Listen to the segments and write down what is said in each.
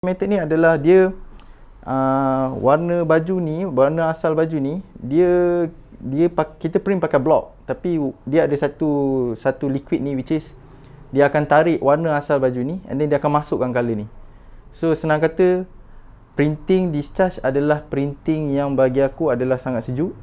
Method ni adalah dia warna baju ni, warna asal baju ni kita print pakai block, tapi dia ada satu liquid ni which is dia akan tarik warna asal baju ni and then dia akan masukkan color ni. So senang kata, printing discharge adalah printing yang bagi aku adalah sangat sejuk.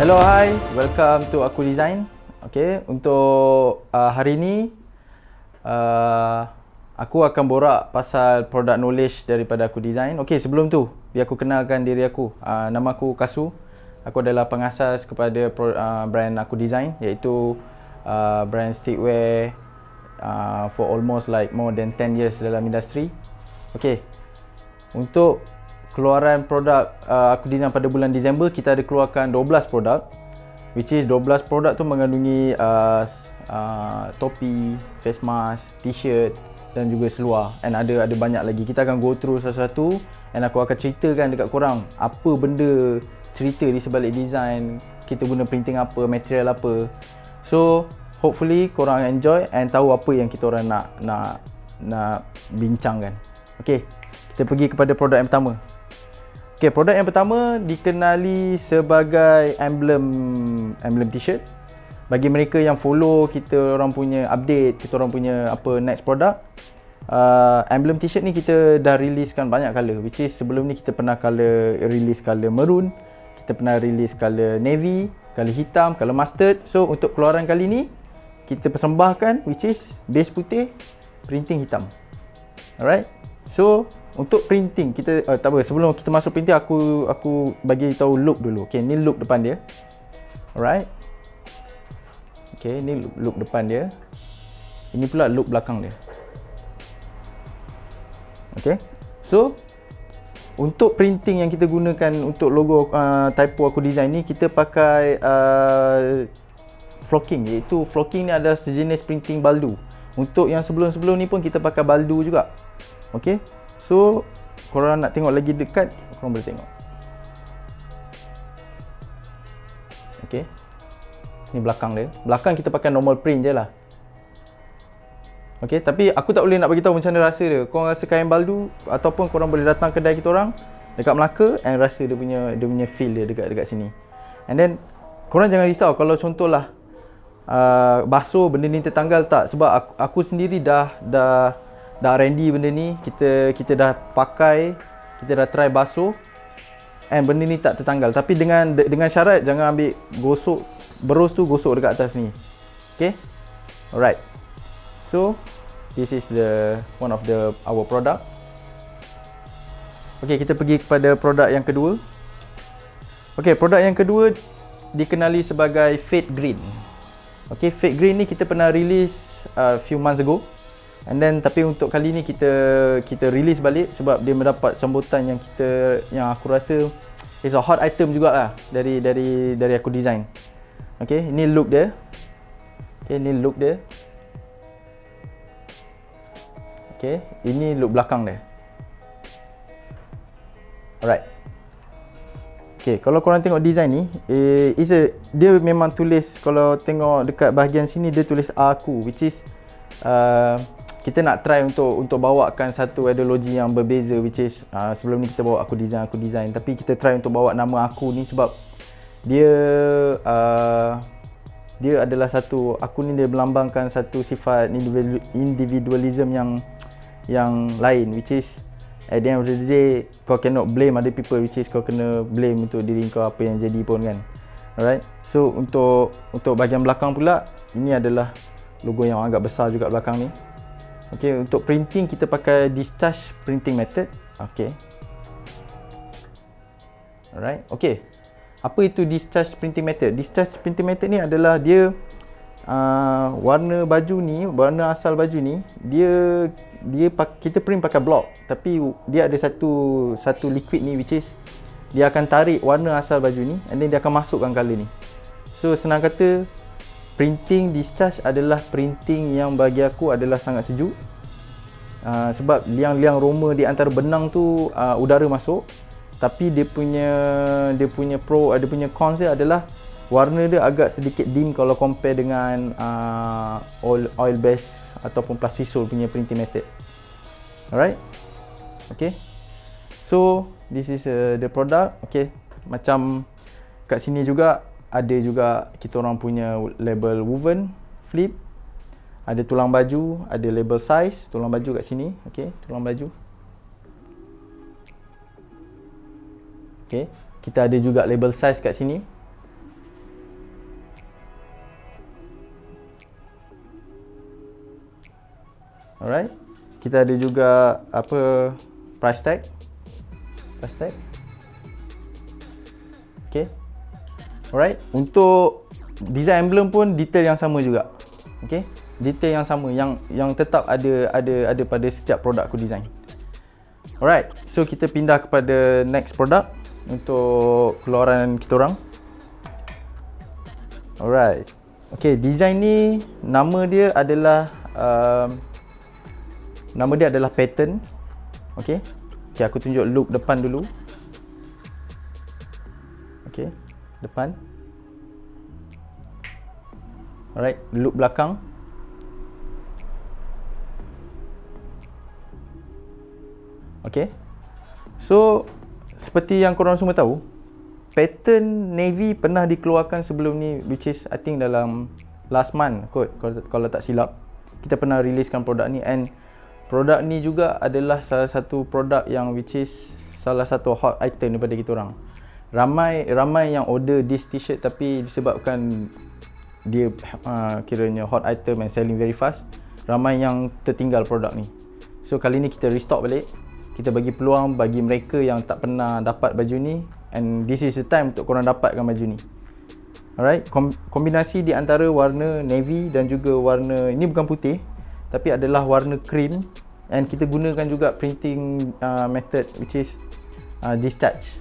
Hello, hi, welcome to Aku Design. Okay, untuk hari ni aku akan borak pasal product knowledge daripada Aku Design. Okay, sebelum tu biar aku kenalkan diri aku. Nama aku Kasu. Aku adalah pengasas kepada brand Aku Design, iaitu brand streetwear for almost like more than 10 years dalam industri. Okay, untuk keluaran produk Aku Design pada bulan Disember, kita ada keluarkan 12 produk, which is 12 produk tu mengandungi topi, face mask, t-shirt dan juga seluar, and ada banyak lagi. Kita akan go through satu-satu and aku akan ceritakan dekat korang apa benda cerita di sebalik design, kita guna printing apa, material apa. So hopefully korang enjoy and tahu apa yang kita orang nak bincangkan. Okay, kita pergi kepada produk yang pertama. Okay, produk yang pertama dikenali sebagai emblem t-shirt. Bagi mereka yang follow kita orang punya update, kita orang punya next product, emblem t-shirt ni kita dah releasekan banyak color, which is sebelum ni kita pernah release color maroon, kita pernah release color navy, color hitam, color mustard. So untuk keluaran kali ni kita persembahkan which is base putih, printing hitam. Alright. So untuk printing kita tak apa, sebelum kita masuk printing aku bagi tahu look dulu. Okay, ni look depan dia. Alright. Okay, ni look depan dia. Ini pula look belakang dia. Okay. So untuk printing yang kita gunakan untuk logo typo Aku Design ni, kita pakai flocking, iaitu flocking ni adalah sejenis printing baldu. Untuk yang sebelum-sebelum ni pun kita pakai baldu juga. Okay. So korang nak tengok lagi dekat, korang boleh tengok. Okay, ni belakang dia. Belakang kita pakai normal print je lah. Okay, tapi aku tak boleh nak bagi tahu macam mana rasa dia. Korang rasa kain baldu, ataupun korang boleh datang kedai kita orang dekat Melaka and rasa dia punya feel dia dekat sini. And then korang jangan risau kalau contohlah basuh benda ni tertanggal, tak. Sebab aku sendiri dah R&D benda ni, kita dah pakai, kita dah try basuh and benda ni tak tertanggal. Tapi dengan syarat jangan ambil gosok, berus tu gosok dekat atas ni. Okay, alright. So this is one of our product. Okay, kita pergi kepada produk yang kedua. Okay, produk yang kedua dikenali sebagai Fade Green. Okay, Fade Green ni kita pernah release few months ago. And then tapi untuk kali ni kita release balik sebab dia mendapat sambutan yang aku rasa is a hot item jugalah dari Aku Design. Okay, ini look dia. Okay, ini look dia. Okay, ini look belakang dia. Alright. Okay, kalau korang tengok design ni, dia memang tulis, kalau tengok dekat bahagian sini dia tulis aku, which is kita nak try untuk bawakan satu ideologi yang berbeza, which is sebelum ni kita bawa Aku Design, tapi kita try untuk bawa nama aku ni sebab dia adalah aku ni dia melambangkan satu sifat individualism yang lain, which is at the end of the day kau cannot blame other people, which is kau kena blame untuk diri kau apa yang jadi pun kan. Alright. So untuk bahagian belakang pula, ini adalah logo yang agak besar juga belakang ni. Okay, untuk printing kita pakai discharge printing method. Okay. Alright. Okay. Apa itu discharge printing method? Discharge printing method ni adalah dia warna baju ni, warna asal baju ni, kita print pakai block, tapi dia ada satu liquid ni which is dia akan tarik warna asal baju ni and then dia akan masukkan colour ni. So senang kata, printing discharge adalah printing yang bagi aku adalah sangat sejuk. Sebab liang-liang Roma di antara benang tu udara masuk, tapi dia punya cons dia adalah warna dia agak sedikit dim kalau compare dengan oil based ataupun plastisol punya printing method. Alright, okay. So this is the product. Okay, macam kat sini juga ada juga kita orang punya label woven flip, ada tulang baju, ada label size tulang baju kat sini. Okay, tulang baju. Okay, kita ada juga label size kat sini. Alright, kita ada juga apa, price tag. Okay. Alright, untuk design emblem pun detail yang sama juga. Okay, detail yang sama yang tetap ada pada setiap produk aku design. Alright, so kita pindah kepada next product untuk keluaran kita orang. Alright, okay, design ni nama dia adalah pattern. Okay, aku tunjuk loop depan dulu. Okay, depan. Alright, loop belakang. Okay, so seperti yang korang semua tahu, pattern navy pernah dikeluarkan sebelum ni, which is I think dalam last month kot, kalau tak silap. Kita pernah riliskan produk ni, and produk ni juga adalah salah satu produk yang which is salah satu hot item daripada kita orang. Ramai yang order this t-shirt, tapi disebabkan dia kiranya hot item and selling very fast, ramai yang tertinggal produk ni. So kali ni kita restock balik. Kita bagi peluang bagi mereka yang tak pernah dapat baju ni, and this is the time untuk korang dapatkan baju ni. Alright, kombinasi di antara warna navy dan juga warna, ini bukan putih tapi adalah warna cream, and kita gunakan juga printing method which is discharge.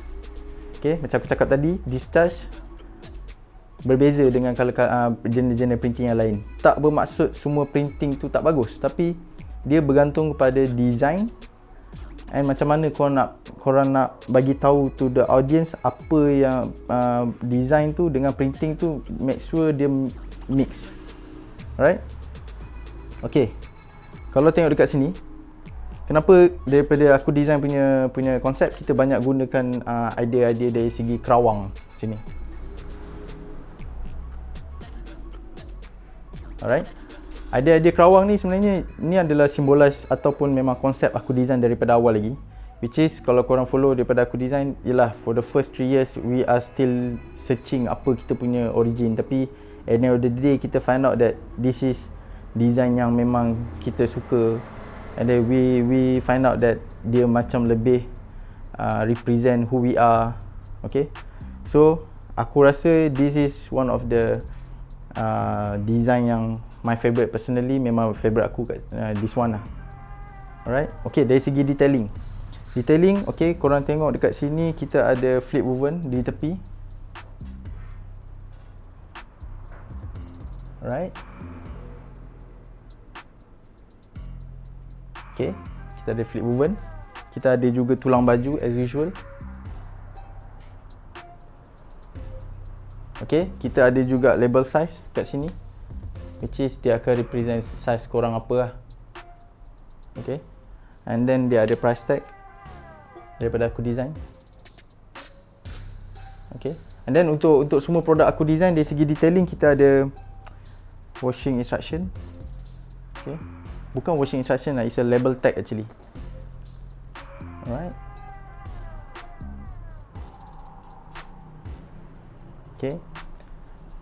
Okay, macam aku cakap tadi, discharge berbeza dengan jenis-jenis printing yang lain. Tak bermaksud semua printing tu tak bagus, tapi dia bergantung kepada design and macam mana korang nak bagi tahu to the audience apa yang design tu dengan printing tu, make sure dia mix. Alright, okay. Kalau tengok dekat sini, kenapa daripada aku design punya konsep, kita banyak gunakan idea-idea dari segi kerawang macam ni. Alright, idea-idea kerawang ni sebenarnya ni adalah simbolize ataupun memang konsep aku design daripada awal lagi, which is kalau korang follow daripada aku design, ialah for the first 3 years we are still searching apa kita punya origin, tapi at the end of the day kita find out that this is design yang memang kita suka, and then we find out that dia macam lebih represent who we are. Okay, so aku rasa this is one of the design yang my favourite personally, memang favourite aku kat this one lah. Alright, okay, dari segi detailing, okay, korang tengok dekat sini kita ada flip woven di tepi. Alright, okay, kita ada flip woven, kita ada juga tulang baju as usual. Okay, kita ada juga label size kat sini, which is dia akan represent size korang apa lah. Okay, and then dia ada price tag daripada aku design. Okay, and then untuk semua produk aku design dari segi detailing, kita ada washing instruction. Okay, bukan washing instruction lah, it's a label tag actually. Alright, okay.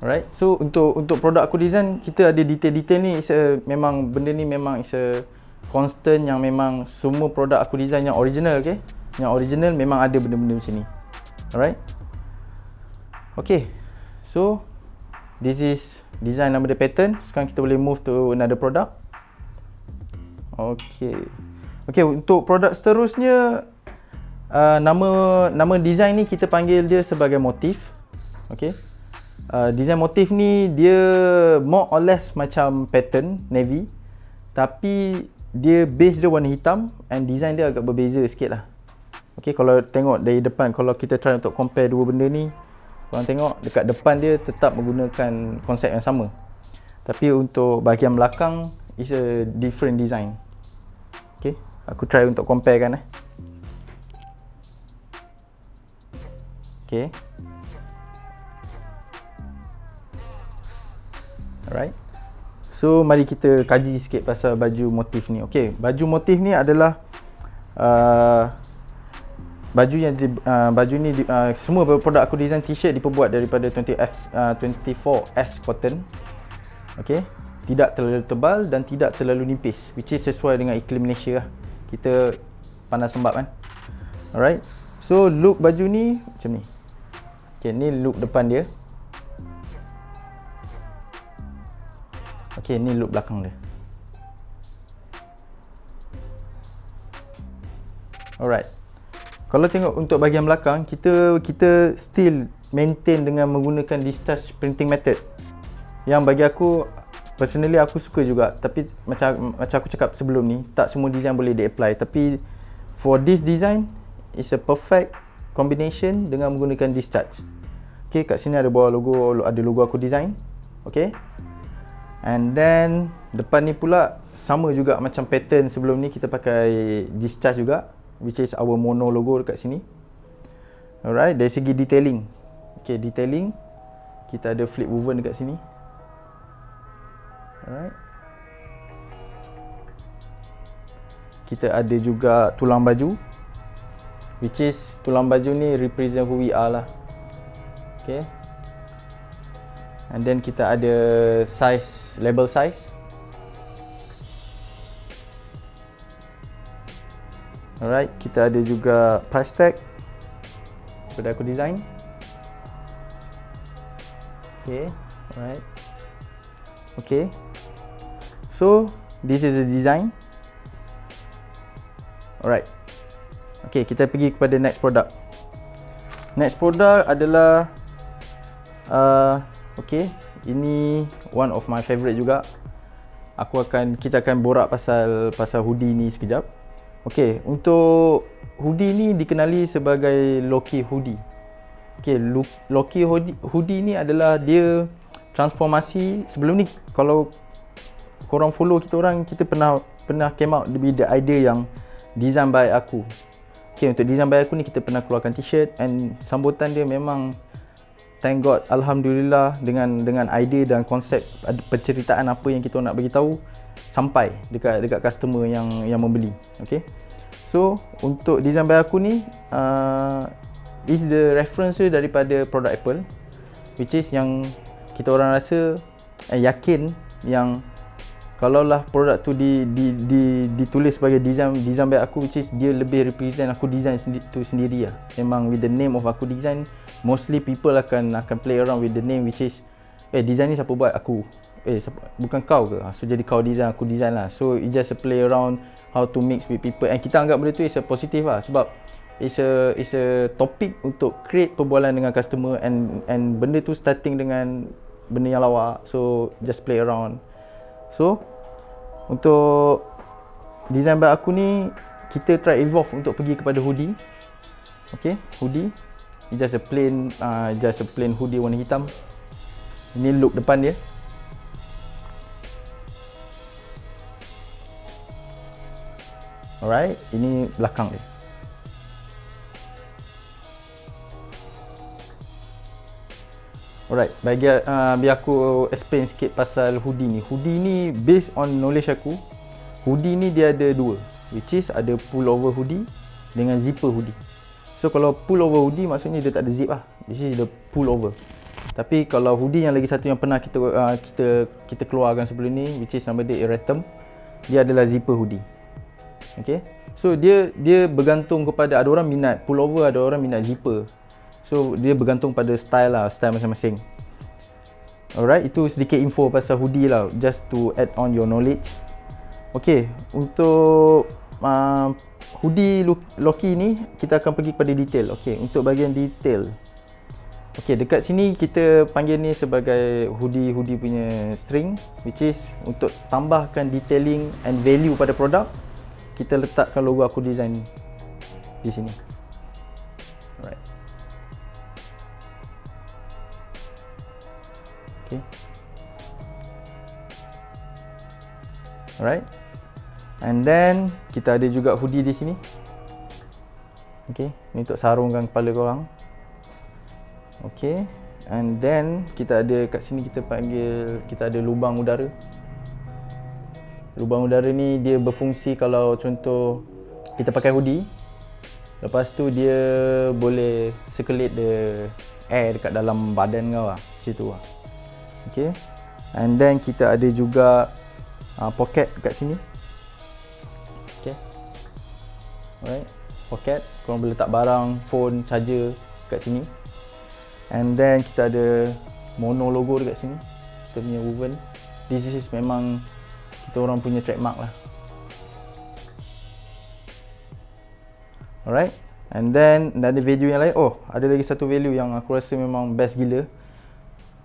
Alright, so untuk produk aku design, kita ada detail-detail ni. Memang benda ni memang is a constant, yang memang semua produk aku design yang original. Okay, yang original memang ada benda-benda macam ni. Alright, okay, so this is design nama dia pattern. Sekarang kita boleh move to another product. Okay, untuk produk seterusnya, Nama design ni kita panggil dia sebagai motif. Okay. Design motif ni dia more or less macam pattern navy, tapi dia base dia warna hitam and design dia agak berbeza sikit lah. Okay, kalau tengok dari depan, kalau kita try untuk compare dua benda ni, korang tengok dekat depan dia tetap menggunakan konsep yang sama, tapi untuk bahagian belakang is a different design. Okay, aku try untuk compare kan. Okay. Alright. So mari kita kaji sikit pasal baju motif ni. Okay, baju motif ni adalah baju ni semua produk aku design t-shirt diperbuat daripada 24S cotton. Okay, tidak terlalu tebal dan tidak terlalu nipis, which is sesuai dengan iklim Malaysia lah. Kita panas lembab kan. Alright. So look baju ni macam ni. Okay, ni look depan dia. Okay, ni look belakang dia. Alright. Kalau tengok untuk bahagian belakang, kita still maintain dengan menggunakan discharge printing method. Yang bagi aku, personally aku suka juga. Tapi macam aku cakap sebelum ni, tak semua design boleh di-apply. Tapi for this design, it's a perfect combination dengan menggunakan discharge. Okay, kat sini ada bawah logo, ada logo aku design. Okay. And then depan ni pula sama juga macam pattern sebelum ni, kita pakai discharge juga, which is our mono logo dekat sini. Alright, dari segi detailing. Okay, detailing kita ada flip woven dekat sini. Alright. Kita ada juga tulang baju, which is tulang baju ni represent who we are lah. Okay. And then kita ada size, label size. Alright, kita ada juga price tag daripada aku design. Okay, alright. Okay. So, this is the design. Alright. Okay, kita pergi kepada next product. Next product adalah okay, ini one of my favorite juga. Kita akan borak pasal hoodie ni sekejap. Okay, untuk hoodie ni dikenali sebagai Loki hoodie. Okay, Loki hoodie ni adalah dia transformasi. Sebelum ni kalau korang follow kita orang, kita pernah came out with the idea yang design by aku. Okay, untuk design by aku ni kita pernah keluarkan t-shirt, and sambutan dia memang thank God, alhamdulillah, dengan idea dan konsep penceritaan apa yang kita nak bagi tahu sampai dekat customer yang membeli. Okay. So untuk design by aku ni is the reference daripada produk Apple, which is yang kita orang rasa yakin yang kalaulah produk tu ditulis sebagai design by aku, which is dia lebih represent aku design tu sendiri lah. Memang with the name of aku design, mostly people akan play around with the name, which is design ni siapa buat? Aku. Bukan kau ke? So jadi kau design, aku design lah. So it just a play around how to mix with people, and kita anggap benda tu is a positive lah, sebab it's a topic untuk create perbualan dengan customer, and benda tu starting dengan benda yang lawak, so just play around. So untuk design by aku ni, kita try evolve untuk pergi kepada hoodie. Okay, hoodie just a plain hoodie warna hitam. Ini look depan dia. Alright, ini belakang dia. Alright, biar aku explain sikit pasal hoodie ni. Hoodie ni based on knowledge aku, hoodie ni dia ada dua, which is ada pullover hoodie dengan zipper hoodie. So kalau pullover hoodie maksudnya dia tak ada zip lah, which is dia pullover. Tapi kalau hoodie yang lagi satu yang pernah kita keluarkan sebelum ni, which is nama dia Eratom, dia adalah zipper hoodie. Okay, so dia bergantung kepada, ada orang minat pullover, ada orang minat zipper. So dia bergantung pada style masing-masing. Alright, itu sedikit info pasal hoodie lah, just to add on your knowledge. Okay, untuk hoodie Loki ni kita akan pergi kepada detail. Okey, untuk bahagian detail. Okey, dekat sini kita panggil ni sebagai hoodie punya string, which is untuk tambahkan detailing and value pada produk. Kita letakkan logo aku design di sini. Alright. Okay. Alright. And then kita ada juga hoodie di sini. Okay, ni untuk sarungkan kepala korang. Okay, and then kita ada kat sini kita panggil, kita ada lubang udara. Lubang udara ni dia berfungsi kalau contoh kita pakai hoodie, lepas tu dia boleh circulate the air dekat dalam badan kau lah, situ lah. Okay, and then kita ada juga pocket kat sini. Okay, alright, pocket, korang boleh letak barang, phone, charger kat sini. And then kita ada mono logo dekat sini, kita punya woven. This is memang kita orang punya trademark lah. Alright, and then ada value yang lain. Oh, ada lagi satu value yang aku rasa memang best gila.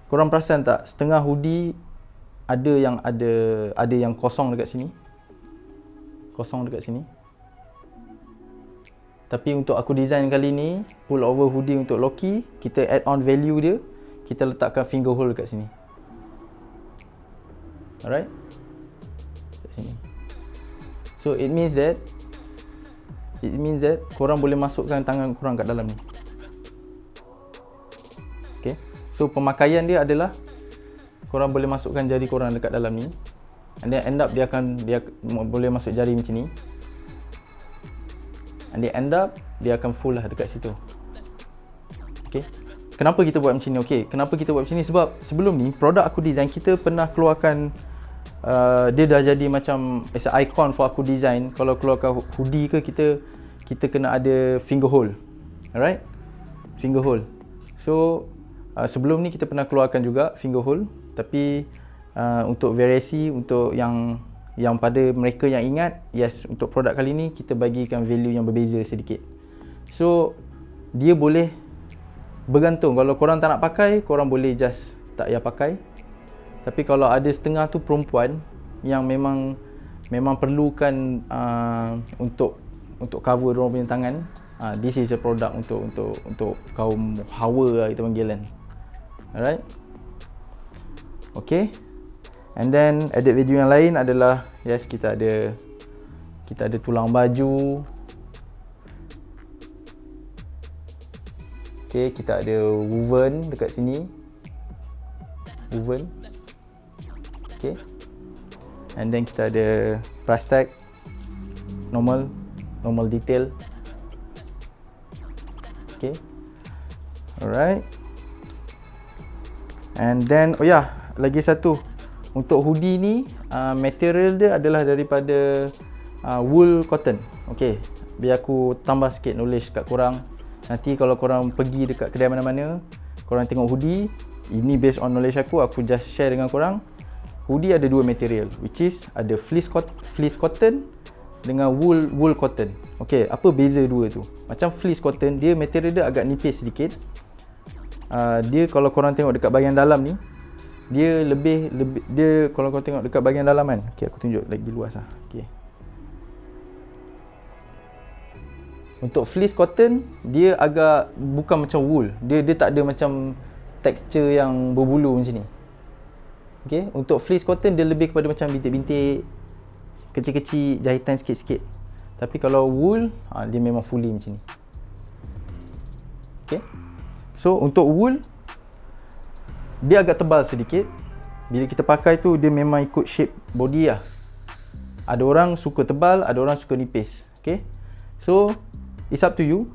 Korang perasan tak, setengah hoodie ada yang kosong dekat sini. Kosong dekat sini. Tapi untuk aku design kali ni, pull over hoodie untuk Loki, kita add on value dia, kita letakkan finger hole dekat sini. Alright, dekat sini. So it means that korang boleh masukkan tangan korang kat dalam ni. Okay, so pemakaian dia adalah korang boleh masukkan jari korang dekat dalam ni, and then end up dia boleh masuk jari macam ni, and then end up dia akan full lah dekat situ. Okay, kenapa kita buat macam ni? Okay, kenapa kita buat macam ni? Sebab sebelum ni produk aku design, kita pernah keluarkan dia dah jadi macam as a icon for aku design. Kalau keluarkan hoodie ke, kita kena ada finger hole. Alright, finger hole. So sebelum ni kita pernah keluarkan juga finger hole, tapi untuk variasi, untuk yang pada mereka yang ingat, yes, untuk produk kali ni kita bagikan value yang berbeza sedikit. So dia boleh bergantung, kalau korang tak nak pakai, korang boleh just tak payah pakai. Tapi kalau ada setengah tu perempuan yang memang perlukan untuk cover diorang punya tangan, this is a product untuk kaum hawa lah kita panggil kan. Alright, okay. And then edit video yang lain adalah, yes, kita ada tulang baju. Okay, kita ada woven dekat sini. Woven. Okay. And then kita ada price tag. Normal detail. Okay. Alright. And then, oh ya, lagi satu. Untuk hoodie ni, material dia adalah daripada wool cotton. Okay, biar aku tambah sikit knowledge kat korang. Nanti kalau korang pergi dekat kedai mana-mana, korang tengok hoodie, ini based on knowledge aku just share dengan korang. Hoodie ada dua material, which is ada fleece cotton dengan wool cotton. Okay, apa beza dua tu? Macam fleece cotton, dia material dia agak nipis sedikit. Dia kalau korang tengok dekat bahagian dalam ni, dia kalau kau tengok dekat bahagian dalam kan. Okey, aku tunjuk lagi luas lah. Okey. Untuk fleece cotton, dia agak bukan macam wool. Dia tak ada macam tekstur yang berbulu macam ni. Okey, untuk fleece cotton dia lebih kepada macam bintik-bintik, kecil-kecil, jahitan sikit-sikit. Tapi kalau wool, dia memang fully macam ni. Okey. So untuk wool, dia agak tebal sedikit. Bila kita pakai tu, dia memang ikut shape body lah. Ada orang suka tebal, ada orang suka nipis. Okay, so it's up to you.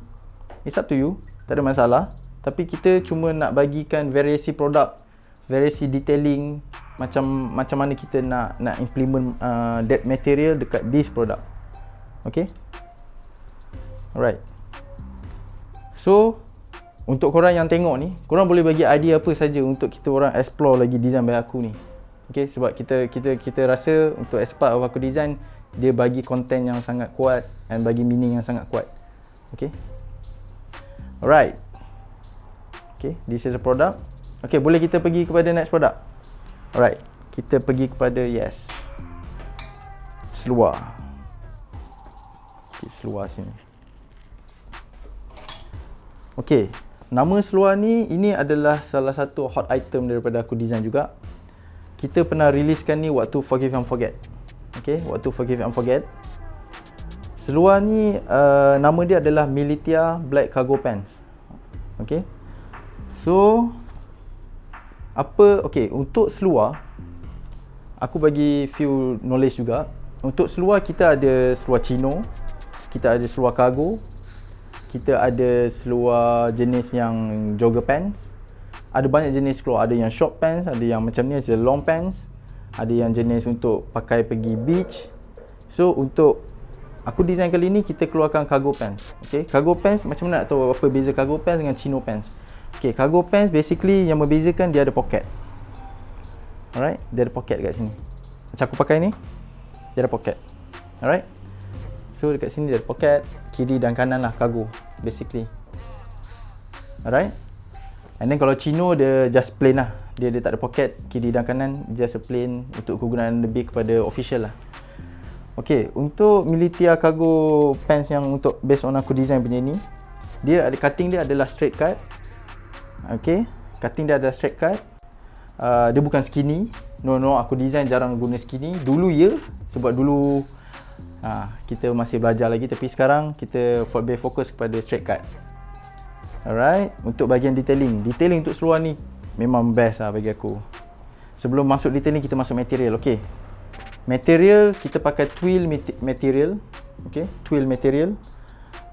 Tak ada masalah. Tapi kita cuma nak bagikan variasi produk, variasi detailing, macam mana kita nak implement that material dekat this product. Okay, alright. So untuk korang yang tengok ni, korang boleh bagi idea apa saja untuk kita orang explore lagi design by aku ni. Okay, sebab kita rasa untuk as part of aku design, dia bagi konten yang sangat kuat dan bagi meaning yang sangat kuat. Okay, alright. Okay, this is the product. Okay, boleh kita pergi kepada next product. Alright, kita pergi kepada seluar. Okay, seluar sini. Okay, nama seluar ni, ini adalah salah satu hot item daripada aku design juga. Kita pernah riliskan ni waktu Forgive and Forget. Okay, waktu Forgive and Forget. Seluar ni nama dia adalah Militia Black Cargo Pants. Okay, so okay, untuk seluar aku bagi few knowledge juga. Untuk seluar kita ada seluar chino, kita ada seluar cargo, kita ada seluar jenis yang jogger pants. Ada banyak jenis seluar, ada yang short pants, ada yang macam ni long pants, ada yang jenis untuk pakai pergi beach. So untuk aku design kali ni kita keluarkan cargo pants. Okay, cargo pants macam mana nak tahu apa beza cargo pants dengan chino pants? Okay, cargo pants basically yang membezakan dia ada pocket. Alright, dia ada pocket dekat sini. Macam aku pakai ni, dia ada pocket. Alright, so dekat sini dia ada pocket, kiri dan kanan lah cargo basically. Alright, and then kalau chino dia just plain lah, dia tak ada pocket, kiri dan kanan, just a plain untuk kegunaan lebih kepada official lah. Okay, untuk Militia cargo pants yang untuk based on aku design punya ni, dia ada cutting dia adalah straight cut. Okay, cutting dia adalah straight cut. Dia bukan skinny. No, aku design jarang guna skinny. Dulu ya, sebab dulu kita masih belajar lagi, tapi sekarang kita lebih fokus kepada straight cut. Alright, untuk bahagian detailing untuk seluar ni memang best lah bagi aku. Sebelum masuk detailing, kita masuk material. Okay, material kita pakai twill material. Okay, twill material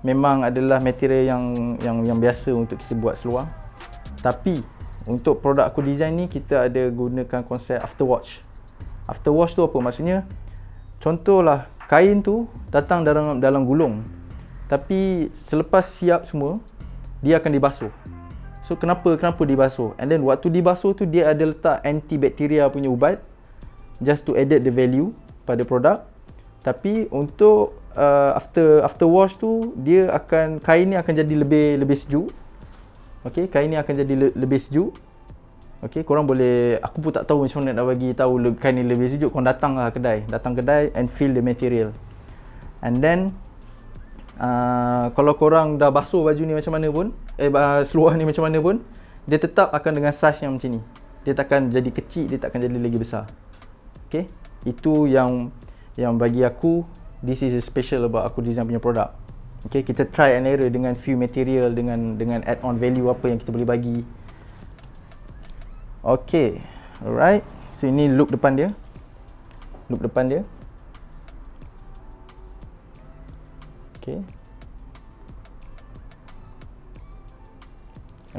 memang adalah material yang biasa untuk kita buat seluar. Tapi untuk produk aku design ni, kita ada gunakan konsep afterwash. Afterwash tu apa maksudnya? Contohlah kain tu datang dalam gulung, tapi selepas siap semua dia akan dibasuh. So kenapa dibasuh? And then waktu dibasuh tu dia ada letak antibakteria punya ubat, just to added the value pada produk. Tapi untuk after wash tu, dia akan, kain ni akan jadi lebih sejuk. Okay, kain ni akan jadi lebih sejuk. Okay, korang boleh, aku pun tak tahu macam mana nak bagi tahu kain ni lebih sejuk. Korang datang kedai and feel the material. And then kalau korang dah basuh baju ni macam mana pun, seluar ni macam mana pun, dia tetap akan dengan size yang macam ni. Dia tak akan jadi kecil, dia tak akan jadi lagi besar. Okay, itu yang bagi aku, this is special about aku design punya produk. Okay, kita try and error dengan few material, dengan add on value apa yang kita boleh bagi. Okay, alright. So ini look depan dia. Okay.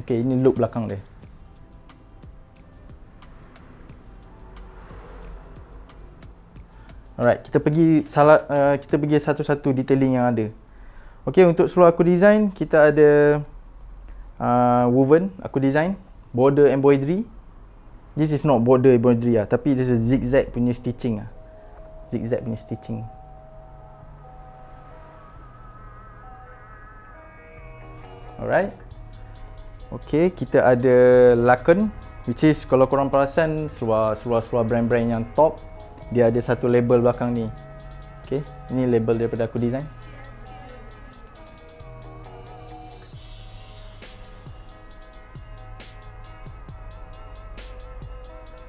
Okay, ini look belakang dia. Alright, kita pergi satu-satu detailing yang ada. Okay, untuk seluar aku design, kita ada woven aku design, border embroidery. This is not border embroidery lah, tapi this is zigzag punya stitching lah. Alright. Okay, kita ada laken, which is kalau korang perasan seluar brand-brand yang top, dia ada satu label belakang ni. Okay, ini label daripada aku design.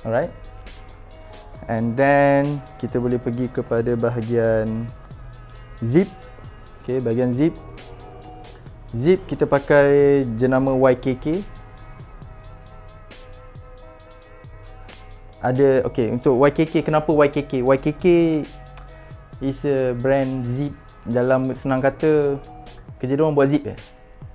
Alright. And then kita boleh pergi kepada bahagian zip. Okay, bahagian zip. Zip kita pakai jenama YKK. Ada, okay, untuk YKK, kenapa YKK? YKK is a brand zip. Dalam senang kata, kerja diorang buat zip je.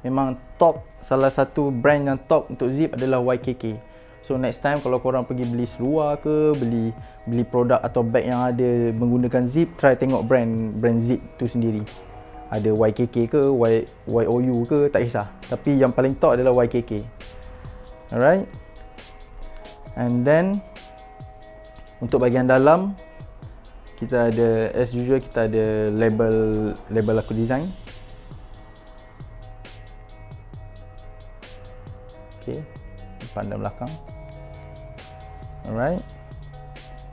Memang top, salah satu brand yang top untuk zip adalah YKK. So next time kalau korang pergi beli seluar ke, beli produk atau bag yang ada menggunakan zip, try tengok brand zip tu sendiri. Ada YKK ke, YOU ke, tak kisah. Tapi yang paling top adalah YKK. Alright. And then untuk bahagian dalam, kita ada, as usual, kita ada label aku design. Okay, depan dan belakang. Alright,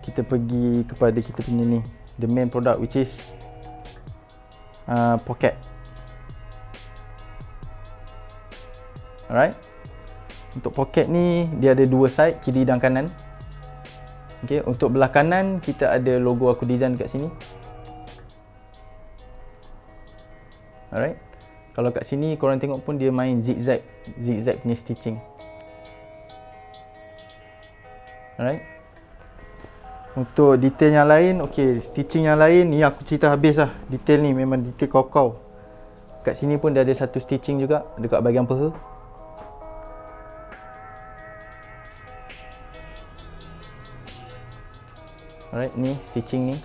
kita pergi kepada kita punya ni, the main product, which is pocket. Alright, untuk pocket ni dia ada dua side, kiri dan kanan. Okay, untuk belah kanan kita ada logo aku design kat sini. Alright, kalau kat sini korang tengok pun dia main zigzag punya stitching. Alright, untuk detail yang lain, okay, stitching yang lain ni aku cerita habis lah. Detail ni memang detail kau-kau. Kat sini pun dia ada satu stitching juga dekat bahagian peha. Alright, ni stitching ni.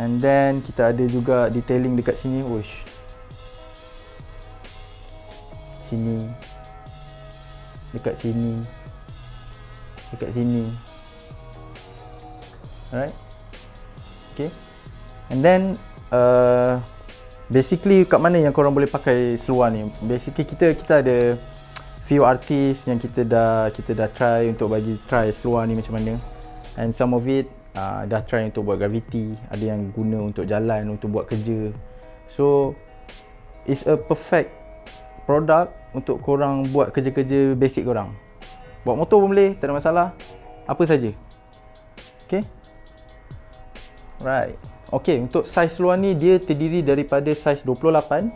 And then kita ada juga detailing dekat sini. Wush, sini, dekat sini, dekat sini. Alright, okay. And then basically kat mana yang korang boleh pakai seluar ni? Basically kita ada few artist yang kita dah try untuk bagi try seluar ni macam mana. And some of it dah try untuk buat graffiti, ada yang guna untuk jalan, untuk buat kerja. So it's a perfect product untuk korang buat kerja-kerja basic korang. Buat motor pun boleh, tak ada masalah. Apa saja. Okay. Right. Okay, untuk saiz seluar ni dia terdiri daripada saiz 28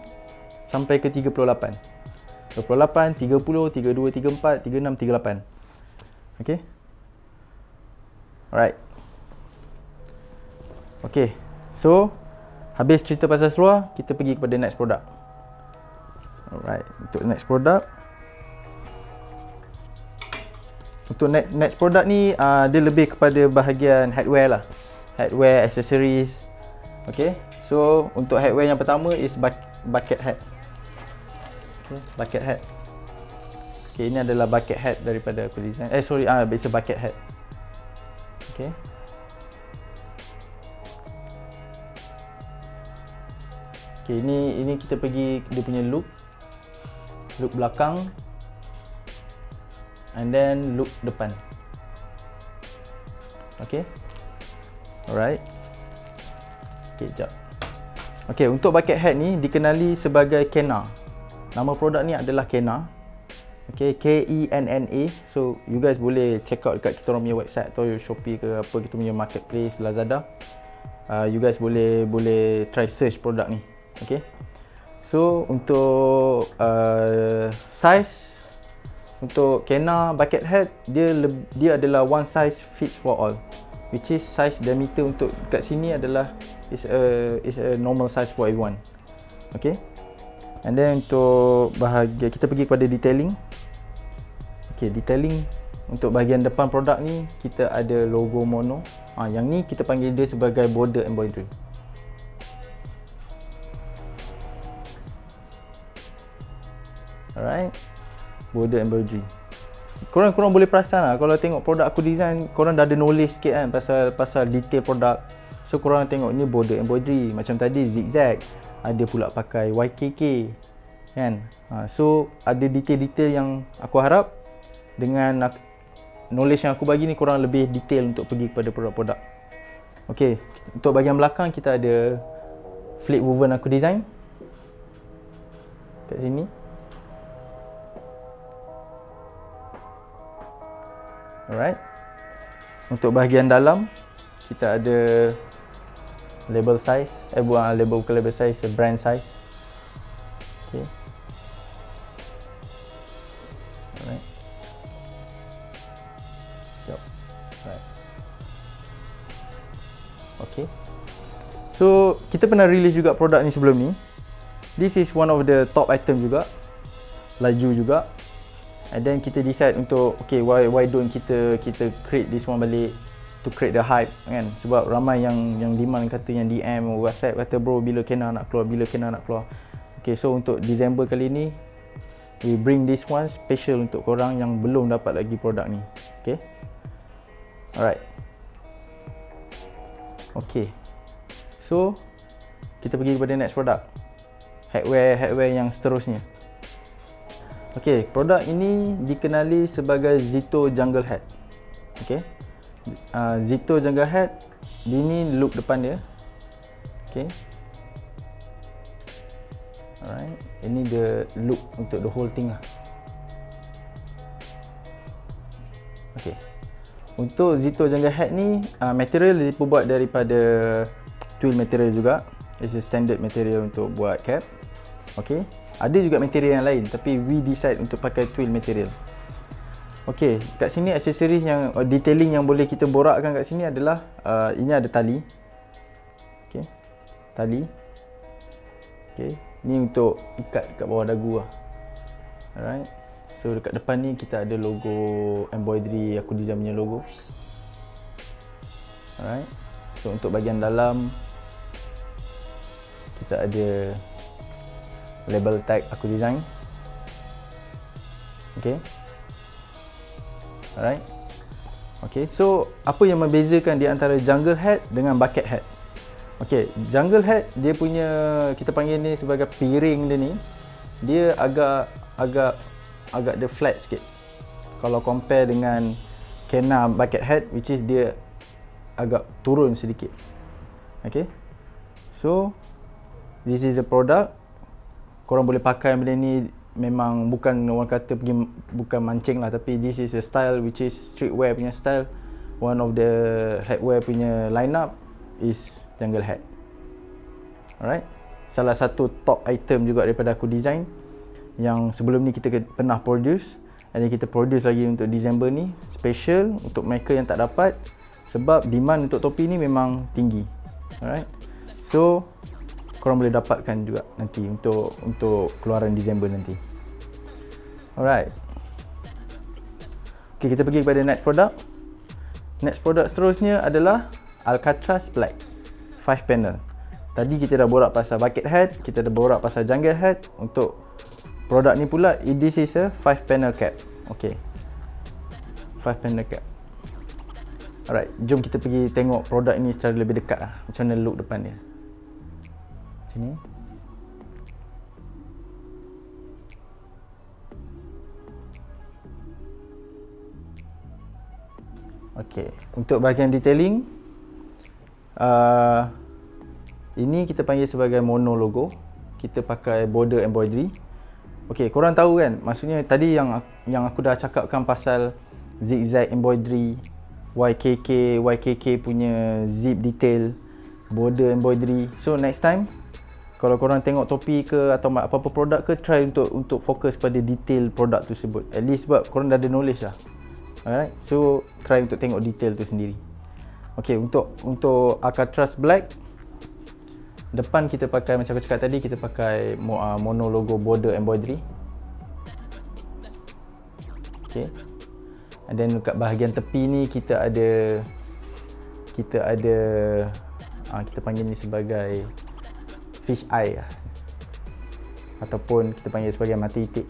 sampai ke 38. 28, 30, 32, 34, 36, 38. Okay. Alright. Okay, so habis cerita pasal seluar, kita pergi kepada next product. Alright, untuk next product. Untuk next product ni dia lebih kepada bahagian headwear lah. Headwear, accessories. Okay, so untuk headwear yang pertama is bucket hat. Okay, bucket hat. Okay, ini adalah bucket hat daripada aku design. It's a bucket hat. Okay. Okay, ini kita pergi dia punya look belakang, and then look depan. Okay. Alright. Okay, jap. Okay, untuk bucket hat ni dikenali sebagai Kenna. Nama produk ni adalah Kenna. Okay, Kenna. So you guys boleh check out dekat kita orang punya website atau Shopee ke apa, kita punya marketplace, Lazada. You guys boleh try search produk ni. Okay. So untuk size untuk Kenna bucket hat, dia adalah one size fits for all, which is size diameter untuk kat sini adalah is a normal size for everyone. Okay. And then untuk bahagian kita pergi kepada detailing. Okay, detailing untuk bahagian depan produk ni kita ada logo mono. Yang ni kita panggil dia sebagai border embroidery. Alright, border embroidery. Korang boleh perasan lah, kalau tengok produk aku design, korang dah ada knowledge sikit kan pasal detail produk. So korang tengok ni border embroidery, macam tadi zigzag, ada pula pakai YKK kan. So ada detail-detail yang aku harap dengan knowledge yang aku bagi ni korang lebih detail untuk pergi kepada produk-produk. Okay, untuk bahagian belakang kita ada flip woven aku design kat sini. Alright. Untuk bahagian dalam kita ada label size, bukan label size, brand size. Okay. Alright. Jom. Alright. Okay. So kita pernah release juga produk ni sebelum ni. This is one of the top item juga, laju juga. And then kita decide untuk okay, why don't kita create this one balik to create the hype kan. Sebab ramai yang demand kata, yang DM WhatsApp kata bro bila Kenna nak keluar. Okay, so untuk December kali ni we bring this one special untuk korang yang belum dapat lagi produk ni. Okay. Alright. Okey. So kita pergi kepada next product. Hardware yang seterusnya. Okey, produk ini dikenali sebagai Zito Jungle Head. Okey. Zito Jungle Head, ini look depan dia. Okey. Alright, ini the look untuk the whole thing lah. Okey. Untuk Zito Jungle Head ni, material dibuat daripada twill material juga. It's a standard material untuk buat cap. Okey. Ada juga material yang lain, tapi we decide untuk pakai twill material. Okey, kat sini aksesoris yang detailing yang boleh kita borakkan kat sini adalah ini ada tali. Okey. Tali. Okey, ni untuk ikat kat bawah dagu lah. Alright. So dekat depan ni kita ada logo embroidery aku design punya logo. Alright. So untuk bahagian dalam kita ada label tag aku design. Okey. Alright. Okay, so apa yang membezakan di antara jungle head dengan bucket head? Okay, jungle head dia punya, kita panggil ni sebagai piring dia ni, dia agak dia flat sikit. Kalau compare dengan Kena bucket head, which is dia agak turun sedikit. Okay, so this is the product. Korang boleh pakai benda ni. Memang bukan orang kata pergi, bukan mancing lah, tapi this is a style which is streetwear punya style. One of the headwear punya lineup is jungle head. Alright, salah satu top item juga daripada aku design, yang sebelum ni kita pernah produce, dan kita produce lagi untuk Disember ni, special untuk mereka yang tak dapat, sebab demand untuk topi ni memang tinggi. Alright, so korang boleh dapatkan juga nanti untuk keluaran Disember nanti. Alright. Okay, kita pergi kepada next product. Next product seterusnya adalah Alcatraz Black 5 panel. Tadi kita dah borak pasal bucket head, kita dah borak pasal jungle head. Untuk produk ni pula, this is a 5 panel cap. Okay, 5 panel cap. Alright, jom kita pergi tengok produk ini secara lebih dekat lah. Macam mana look depan dia. Sini. Okey, untuk bahagian detailing, ini kita panggil sebagai mono logo. Kita pakai border embroidery. Okey, korang tahu kan, maksudnya tadi yang aku dah cakapkan pasal zigzag embroidery, YKK punya zip detail, border embroidery. So next time kalau korang tengok topi ke atau apa-apa produk ke, try untuk fokus pada detail produk tersebut. At least sebab korang dah ada knowledge lah. Alright, so try untuk tengok detail tu sendiri. Okay, untuk Alcatraz Black, depan kita pakai, macam aku cakap tadi, kita pakai mono logo border embroidery. Okay, and then dekat bahagian tepi ni kita ada kita panggil ni sebagai fish eye lah, ataupun kita panggil sebagai mata itik.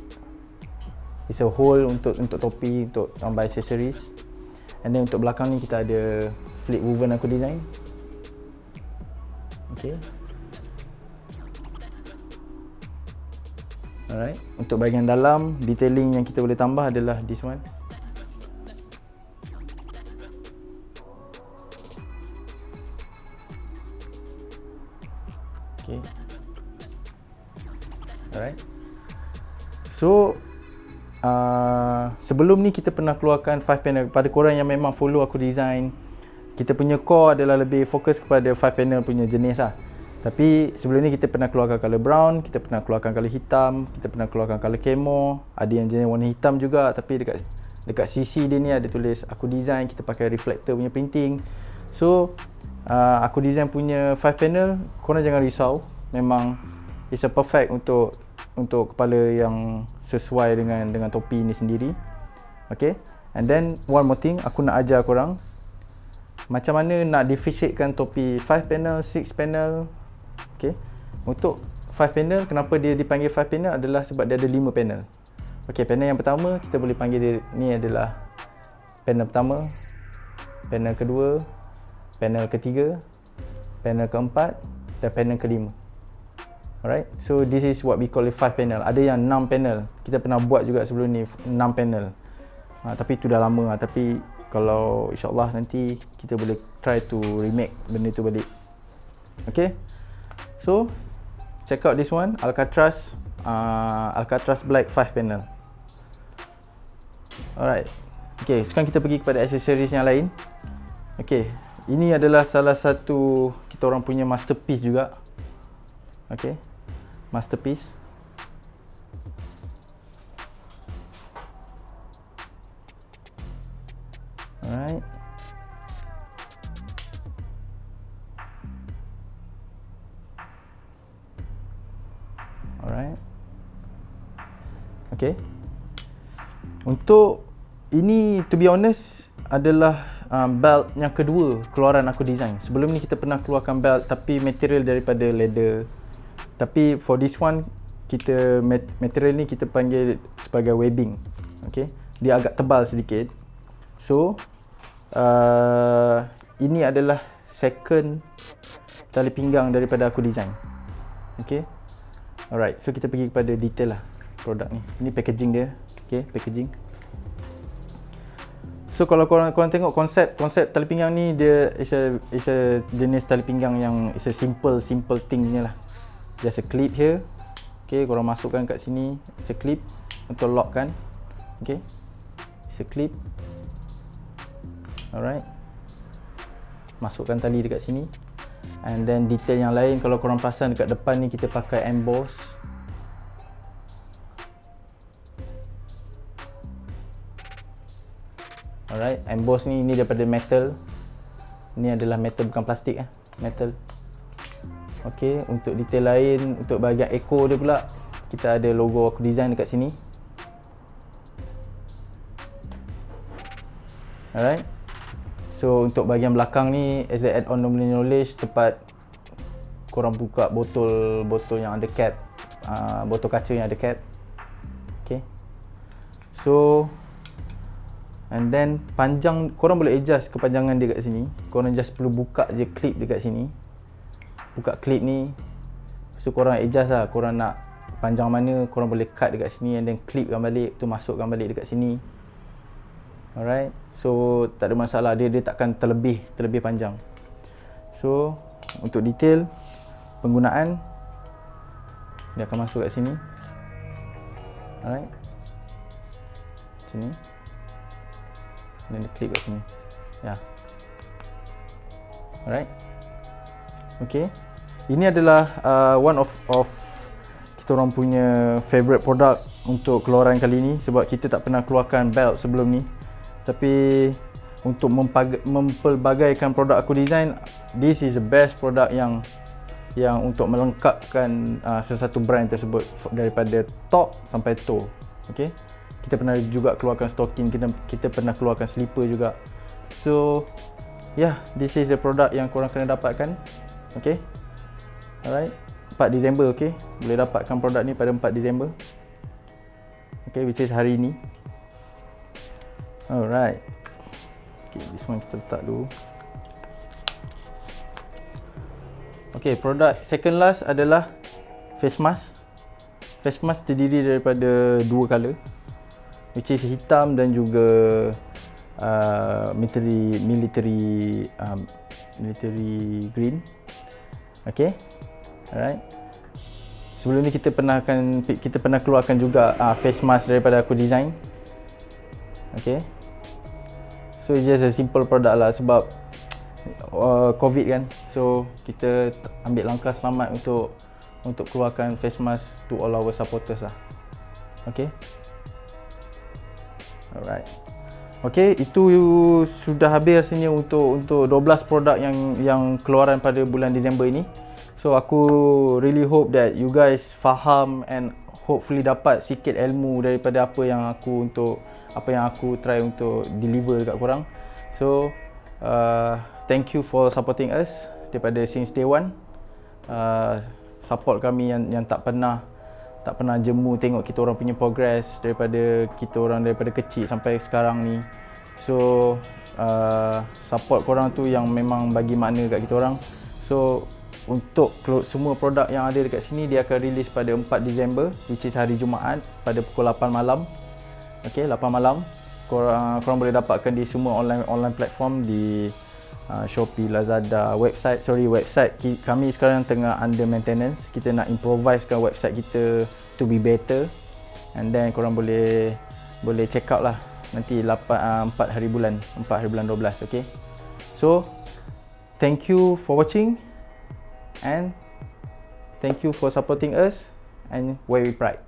It's a hole untuk topi, untuk tambah accessories. And then untuk belakang ni kita ada flip woven aku design. Okay. Alright, untuk bahagian dalam, detailing yang kita boleh tambah adalah this one. Okay. Alright. So sebelum ni kita pernah keluarkan 5 panel. Pada korang yang memang follow aku design, kita punya core adalah lebih fokus kepada 5 panel punya jenis lah. Tapi sebelum ni kita pernah keluarkan color brown, kita pernah keluarkan color hitam, kita pernah keluarkan color camo. Ada yang jenis warna hitam juga, tapi dekat sisi dia ni ada tulis aku design. Kita pakai reflector punya printing. So aku design punya 5 panel, korang jangan risau. Memang it's a perfect untuk kepala yang sesuai dengan topi ni sendiri. Okay, and then one more thing, aku nak ajar korang macam mana nak differentiatekan topi 5 panel, 6 panel. Okay, untuk 5 panel, kenapa dia dipanggil 5 panel adalah sebab dia ada 5 panel. Okay, panel yang pertama kita boleh panggil dia ni adalah panel pertama, panel kedua, panel ketiga, panel keempat dan panel kelima. Alright, so this is what we call a 5 panel. Ada yang 6 panel, kita pernah buat juga sebelum ni 6 panel. Tapi itu dah lama lah. Tapi kalau insyaAllah nanti kita boleh try to remake benda tu balik. Okay, so check out this one, Alcatraz Black 5 panel. Alright, okay, sekarang kita pergi kepada aksesoris yang lain. Okay, ini adalah salah satu kita orang punya masterpiece juga. Okay, masterpiece. Alright. Alright. Okay. Untuk ini, to be honest, adalah belt yang kedua keluaran aku design. Sebelum ni kita pernah keluarkan belt tapi material daripada leather. Tapi for this one, kita material ni kita panggil sebagai webbing. Okay, dia agak tebal sedikit. So ini adalah second tali pinggang daripada aku design. Okay, alright, so kita pergi kepada detail lah produk ni. Ini packaging dia. Okay, packaging. So kalau korang tengok konsep tali pinggang ni, dia is a jenis tali pinggang yang is a simple thing je lah. Just a clip here. Okay, korang masukkan kat sini. It's a clip untuk lock kan. Okay, it's a clip. Alright, masukkan tali dekat sini. And then detail yang lain, kalau korang perasan dekat depan ni kita pakai emboss. Alright, emboss ni daripada metal. Ini adalah metal, bukan plastik metal. Okay, untuk detail lain, untuk bahagian echo dia pula, kita ada logo aku design dekat sini. Alright, so untuk bahagian belakang ni, as a add-on knowledge, tempat korang buka botol yang ada cap, botol kaca yang ada cap. Okay, so and then panjang, korang boleh adjust kepanjangan dia kat sini. Korang just perlu buka je clip dekat sini. Buka clip ni, so korang adjust lah, korang nak panjang mana, korang boleh cut dekat sini and then clipkan balik, tu masukkan balik dekat sini. Alright, so tak ada masalah, dia takkan terlebih panjang. So untuk detail penggunaan, dia akan masuk kat sini. Alright, sini, dan dia clip kat sini. Ya, alright. Okay, ini adalah one of kita orang punya favorite product untuk keluaran kali ni, sebab kita tak pernah keluarkan belt sebelum ni. Tapi untuk mempelbagaikan produk aku design, this is the best product yang untuk melengkapkan sesuatu brand tersebut daripada top sampai toe. Okay, kita pernah juga keluarkan stocking, kita pernah keluarkan slipper juga. So yeah, this is the product yang korang kena dapatkan. Okay, alright, 4 Disember. Okay, boleh dapatkan produk ni pada 4 Disember. Okay, which is hari ni. Alright, okay, this one kita letak dulu. Okay, produk second last adalah face mask. Face mask terdiri daripada 2 color, which is hitam dan juga military green. Okay, alright. Sebelum ni kita pernah keluarkan juga face mask daripada aku design. Okay, so it's just a simple product lah, sebab COVID kan. So kita ambil langkah selamat untuk keluarkan face mask to all our supporters lah. Okay, alright. Okay, itu sudah habis rasanya untuk 12 produk yang keluaran pada bulan Disember ini. So aku really hope that you guys faham and hopefully dapat sikit ilmu daripada apa yang aku try untuk deliver dekat korang. So thank you for supporting us daripada since day one. Support kami yang tak pernah jemu tengok kita orang punya progress daripada kecil sampai sekarang ni. So support korang tu yang memang bagi makna kat kita orang. So untuk semua produk yang ada dekat sini, dia akan release pada 4 Disember, which is hari Jumaat pada pukul 8 malam. Okay, 8 malam. Korang boleh dapatkan di semua online platform, di Shopee, Lazada, website kami sekarang tengah under maintenance. Kita nak improvisekan website kita to be better, and then korang boleh check out lah nanti 4 hari bulan 12. Okay, so thank you for watching and thank you for supporting us, and wear with pride.